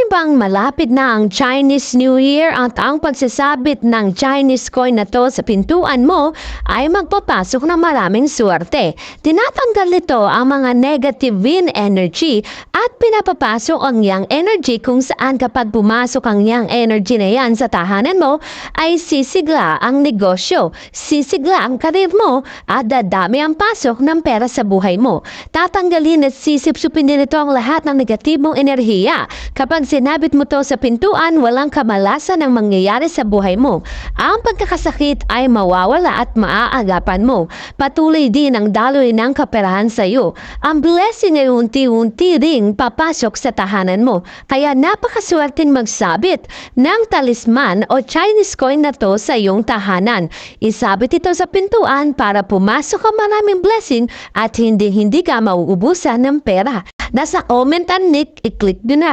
bang malapit na ang Chinese New Year at ang pagsasabit ng Chinese coin na to sa pintuan mo ay magpapasok ng maraming swerte. Tinatanggal nito ang mga negative wind energy at pinapapasok ang yang energy kung saan kapag pumasok ang yang energy na yan sa tahanan mo ay sisigla ang negosyo, sisigla ang karir mo at dadami ang pasok ng pera sa buhay mo. Tatanggalin at sisipsupin din ito ang lahat ng negatibong enerhiya. Kapag sinabit mo to sa pintuan, walang kamalasan ang mangyayari sa buhay mo. Ang pagkakasakit ay mawawala at maaagapan mo. Patuloy din ang daloy ng kaperahan sa iyo. Ang blessing ay unti-unti ring papasok sa tahanan mo. Kaya napakaswerteng magsabit ng talisman o Chinese coin na to sa iyong tahanan. Isabit ito sa pintuan para pumasok ang maraming blessing at hindi ka mauubusan ng pera. Nasa comment and nick, i-click nyo na.